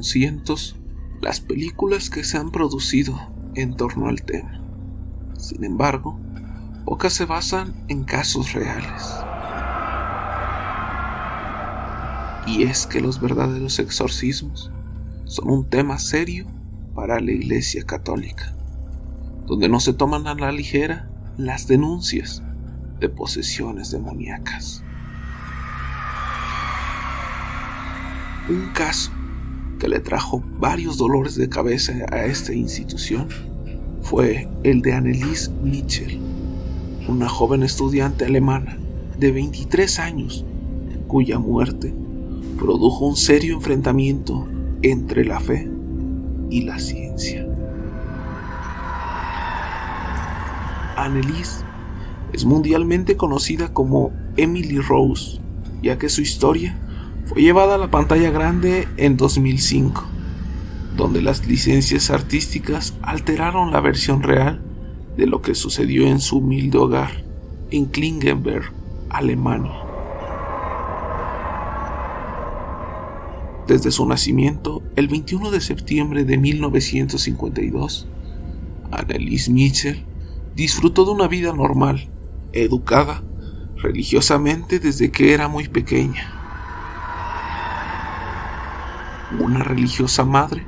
Son cientos las películas que se han producido en torno al tema. Sin embargo, pocas se basan en casos reales. Y es que los verdaderos exorcismos son un tema serio para la Iglesia Católica, donde no se toman a la ligera las denuncias de posesiones demoníacas. Un caso que le trajo varios dolores de cabeza a esta institución fue el de Anneliese Michel, una joven estudiante alemana de 23 años, cuya muerte produjo un serio enfrentamiento entre la fe y la ciencia. Anneliese es mundialmente conocida como Emily Rose, ya que su historia fue llevada a la pantalla grande en 2005, donde las licencias artísticas alteraron la versión real de lo que sucedió en su humilde hogar en Klingenberg, Alemania. Desde su nacimiento, el 21 de septiembre de 1952, Anneliese Michel disfrutó de una vida normal, educada religiosamente desde que era muy pequeña. Una religiosa madre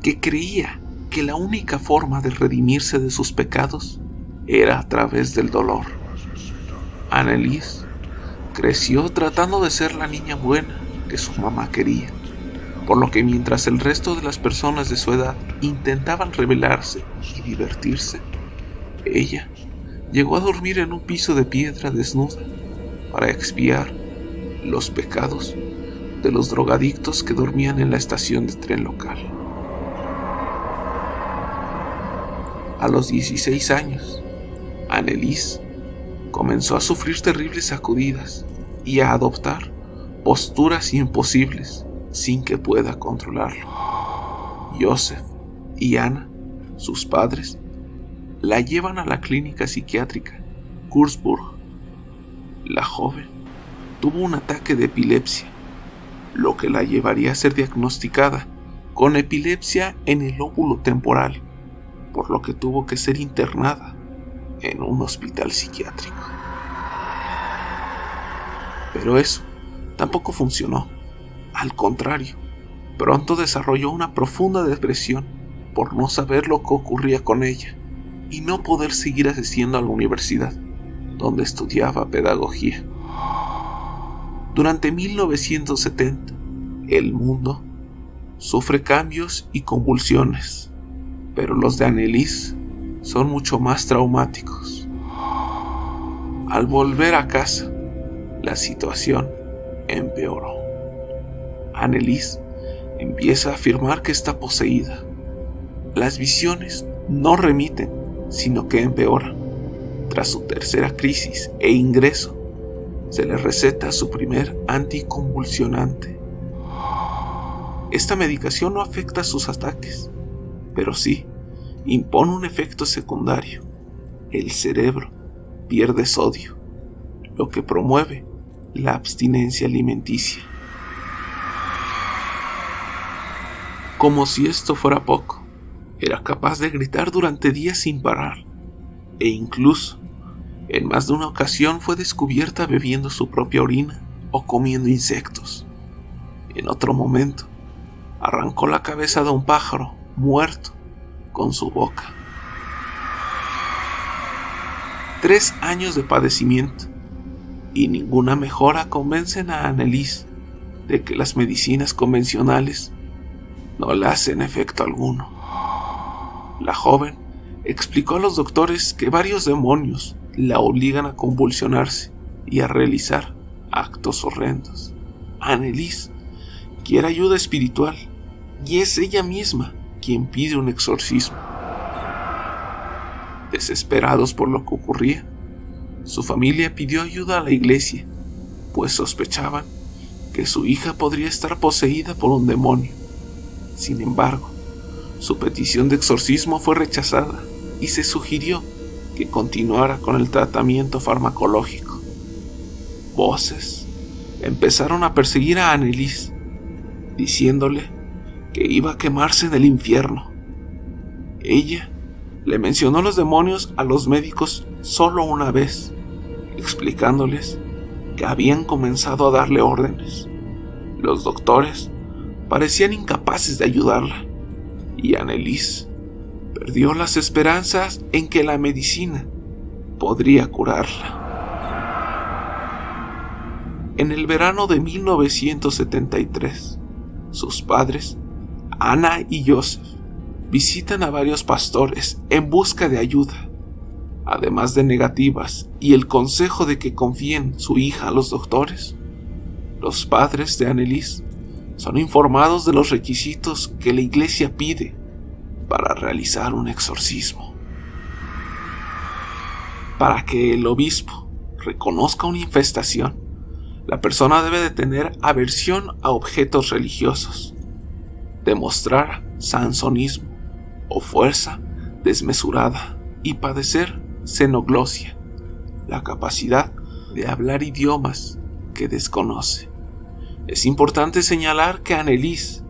que creía que la única forma de redimirse de sus pecados era a través del dolor. Anneliese creció tratando de ser la niña buena que su mamá quería, por lo que mientras el resto de las personas de su edad intentaban rebelarse y divertirse, ella llegó a dormir en un piso de piedra desnuda para expiar los pecados de los drogadictos que dormían en la estación de tren local. A los 16 años, Anneliese comenzó a sufrir terribles sacudidas y a adoptar posturas imposibles sin que pueda controlarlo. Joseph y Anna, sus padres, la llevan a la clínica psiquiátrica Würzburg. La joven tuvo un ataque de epilepsia, lo que la llevaría a ser diagnosticada con epilepsia en el lóbulo temporal, por lo que tuvo que ser internada en un hospital psiquiátrico. Pero eso tampoco funcionó. Al contrario, pronto desarrolló una profunda depresión por no saber lo que ocurría con ella y no poder seguir asistiendo a la universidad, donde estudiaba pedagogía. Durante 1970, el mundo sufre cambios y convulsiones, pero los de Anneliese son mucho más traumáticos. Al volver a casa, la situación empeoró. Anneliese empieza a afirmar que está poseída. Las visiones no remiten, sino que empeoran. Tras su tercera crisis e ingreso, se le receta su primer anticonvulsionante. Esta medicación no afecta sus ataques, pero sí impone un efecto secundario. El cerebro pierde sodio, lo que promueve la abstinencia alimenticia. Como si esto fuera poco, era capaz de gritar durante días sin parar, e incluso, en más de una ocasión fue descubierta bebiendo su propia orina o comiendo insectos. En otro momento, arrancó la cabeza de un pájaro muerto con su boca. 3 años de padecimiento y ninguna mejora convencen a Anneliese de que las medicinas convencionales no le hacen efecto alguno. La joven explicó a los doctores que varios demonios la obligan a convulsionarse y a realizar actos horrendos. Anneliese quiere ayuda espiritual y es ella misma quien pide un exorcismo. Desesperados por lo que ocurría, su familia pidió ayuda a la iglesia, pues sospechaban que su hija podría estar poseída por un demonio. Sin embargo, su petición de exorcismo fue rechazada y se sugirió que continuara con el tratamiento farmacológico. Voces empezaron a perseguir a Anneliese, diciéndole que iba a quemarse en el infierno. Ella le mencionó los demonios a los médicos solo una vez, explicándoles que habían comenzado a darle órdenes. Los doctores parecían incapaces de ayudarla, y Anneliese perdió las esperanzas en que la medicina podría curarla. En el verano de 1973, sus padres, Anna y Joseph, visitan a varios pastores en busca de ayuda. Además de negativas y el consejo de que confíen su hija a los doctores, los padres de Anneliese son informados de los requisitos que la iglesia pide para realizar un exorcismo. Para que el obispo reconozca una infestación, la persona debe de tener aversión a objetos religiosos, demostrar sansonismo o fuerza desmesurada y padecer xenoglosia, la capacidad de hablar idiomas que desconoce. Es importante señalar que Anneliese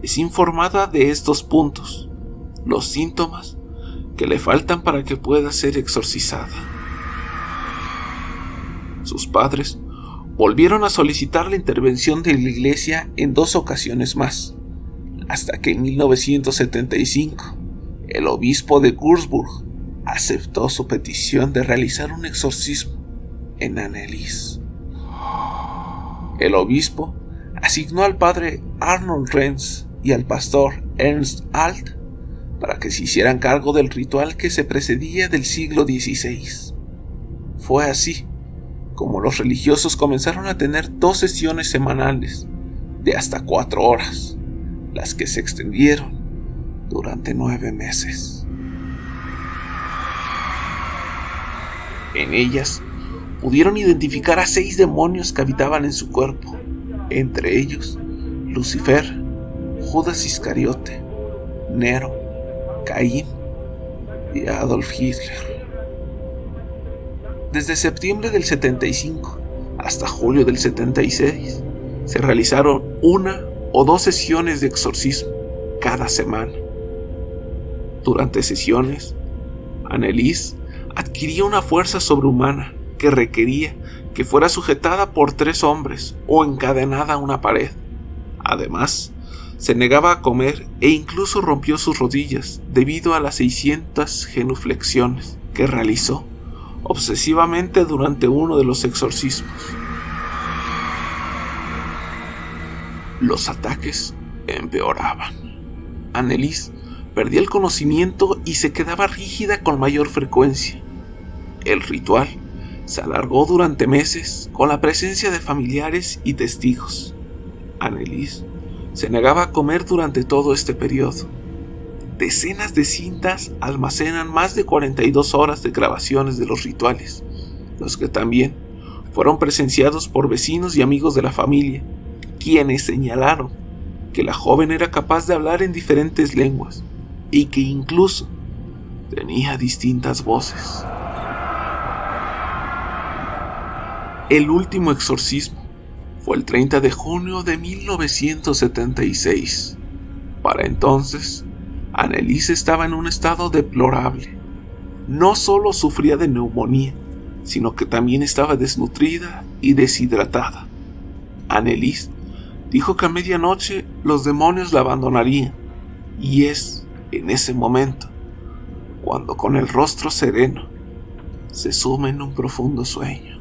es informada de estos puntos, los síntomas que le faltan para que pueda ser exorcizada. Sus padres volvieron a solicitar la intervención de la iglesia en 2 ocasiones más, hasta que en 1975 el obispo de Würzburg aceptó su petición de realizar un exorcismo en Anneliese. El obispo asignó al padre Arnold Renz y al pastor Ernst Alt para que se hicieran cargo del ritual que se precedía del siglo XVI. Fue así como los religiosos comenzaron a tener 2 sesiones semanales de hasta 4 horas, las que se extendieron durante 9 meses. En ellas pudieron identificar a 6 demonios que habitaban en su cuerpo, entre ellos Lucifer, Judas Iscariote, Nero, Caín y Adolf Hitler. Desde septiembre del 75 hasta julio del 76 se realizaron 1 o 2 sesiones de exorcismo cada semana. Durante sesiones, Anneliese adquiría una fuerza sobrehumana que requería que fuera sujetada por 3 hombres o encadenada a una pared. Además, se negaba a comer e incluso rompió sus rodillas debido a las 600 genuflexiones que realizó obsesivamente durante uno de los exorcismos. Los ataques empeoraban. Anneliese perdía el conocimiento y se quedaba rígida con mayor frecuencia. El ritual se alargó durante meses con la presencia de familiares y testigos. Anneliese se negaba a comer durante todo este periodo. Decenas de cintas almacenan más de 42 horas de grabaciones de los rituales, los que también fueron presenciados por vecinos y amigos de la familia, quienes señalaron que la joven era capaz de hablar en diferentes lenguas y que incluso tenía distintas voces. El último exorcismo fue el 30 de junio de 1976. Para entonces, Anneliese estaba en un estado deplorable. No solo sufría de neumonía, sino que también estaba desnutrida y deshidratada. Anneliese dijo que a medianoche los demonios la abandonarían, y es en ese momento cuando, con el rostro sereno, se sume en un profundo sueño.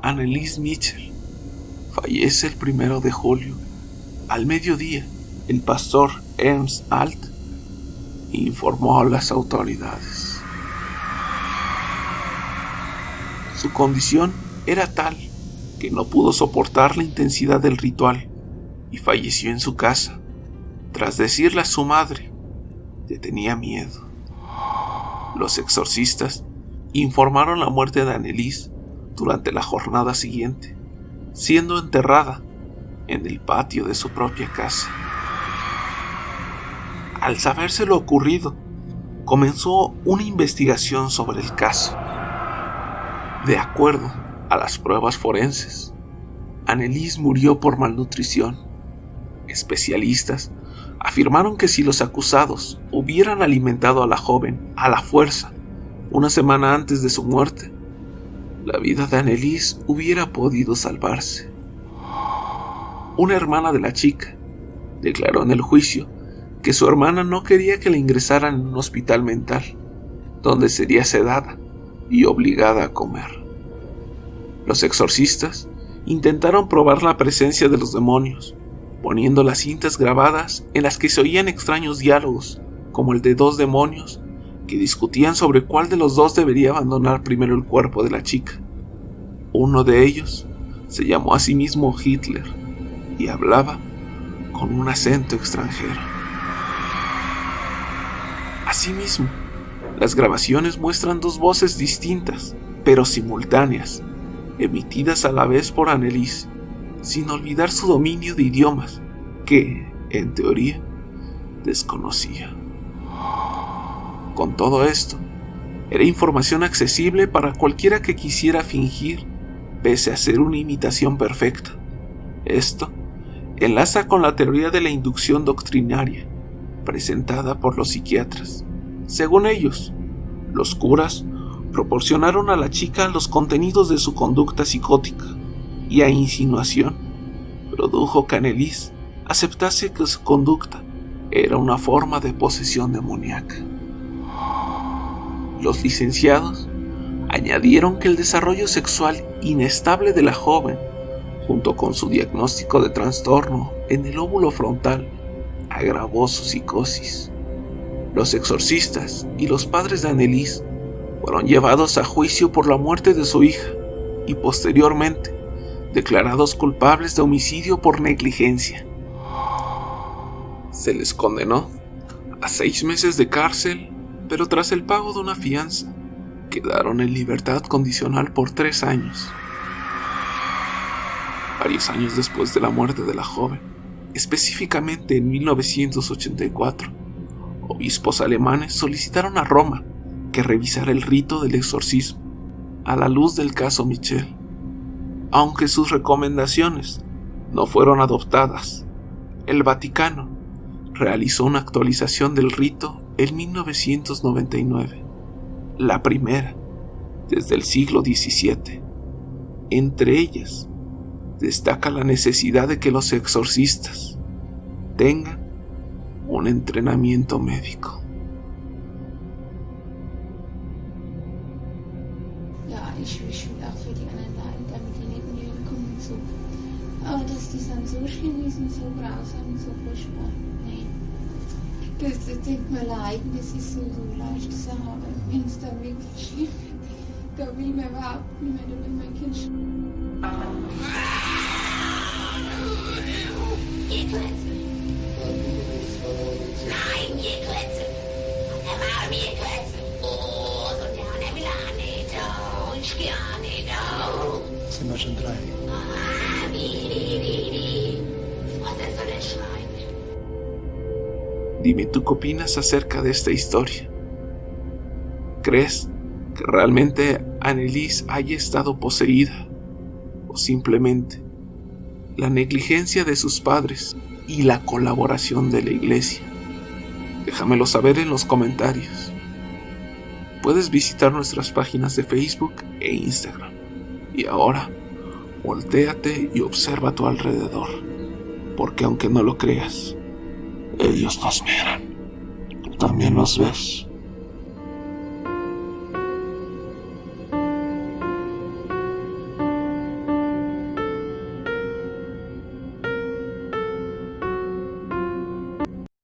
Anneliese Michel fallece el 1 de julio. Al mediodía, el pastor Ernst Alt informó a las autoridades. Su condición era tal que no pudo soportar la intensidad del ritual y falleció en su casa, tras decirle a su madre que tenía miedo. Los exorcistas informaron la muerte de Anneliese durante la jornada siguiente, siendo enterrada en el patio de su propia casa. Al saberse lo ocurrido, comenzó una investigación sobre el caso. De acuerdo a las pruebas forenses, Anneliese murió por malnutrición. Especialistas afirmaron que si los acusados hubieran alimentado a la joven a la fuerza una semana antes de su muerte, la vida de Anneliese hubiera podido salvarse. Una hermana de la chica declaró en el juicio que su hermana no quería que la ingresaran en un hospital mental, donde sería sedada y obligada a comer. Los exorcistas intentaron probar la presencia de los demonios, poniendo las cintas grabadas en las que se oían extraños diálogos, como el de dos demonios que discutían sobre cuál de los dos debería abandonar primero el cuerpo de la chica. Uno de ellos se llamó a sí mismo Hitler y hablaba con un acento extranjero. Asimismo, las grabaciones muestran dos voces distintas, pero simultáneas, emitidas a la vez por Anneliese, sin olvidar su dominio de idiomas que, en teoría, desconocía. Con todo esto, era información accesible para cualquiera que quisiera fingir, pese a ser una imitación perfecta. Esto enlaza con la teoría de la inducción doctrinaria, presentada por los psiquiatras. Según ellos, los curas proporcionaron a la chica los contenidos de su conducta psicótica y a insinuación produjo que Anneliese aceptase que su conducta era una forma de posesión demoníaca. Los licenciados añadieron que el desarrollo sexual inestable de la joven, junto con su diagnóstico de trastorno en el lóbulo frontal, agravó su psicosis. Los exorcistas y los padres de Anneliese fueron llevados a juicio por la muerte de su hija y posteriormente declarados culpables de homicidio por negligencia. Se les condenó a 6 meses de cárcel, pero tras el pago de una fianza, quedaron en libertad condicional por 3 años. Varios años después de la muerte de la joven, específicamente en 1984, obispos alemanes solicitaron a Roma que revisara el rito del exorcismo a la luz del caso Michel. Aunque sus recomendaciones no fueron adoptadas, el Vaticano realizó una actualización del rito en 1999, la primera desde el siglo XVII. Entre ellas, destaca la necesidad de que los exorcistas tengan un entrenamiento médico. Ich will auch für die anderen leiden, damit die nicht mehr kommen und so. Aber dass die dann so schlimm ist und so grausam und so furchtbar, nee. Das denkt man leiden, das ist so leicht zu sagen, aber wenn es dann wirklich schlimm wird, da will man überhaupt nicht mehr, da will mein Kind Geklötze! Nein, Geklötze! Der war mir Geklötze! Oh, so der Milane! Sind wir schon 3? Dime tú qué opinas acerca de esta historia. ¿Crees que realmente Anneliese haya estado poseída? ¿O simplemente la negligencia de sus padres y la colaboración de la iglesia? Déjamelo saber en los comentarios. Puedes visitar nuestras páginas de Facebook e Instagram. Y ahora, voltéate y observa a tu alrededor, porque aunque no lo creas, ellos nos miran. Tú también los ves.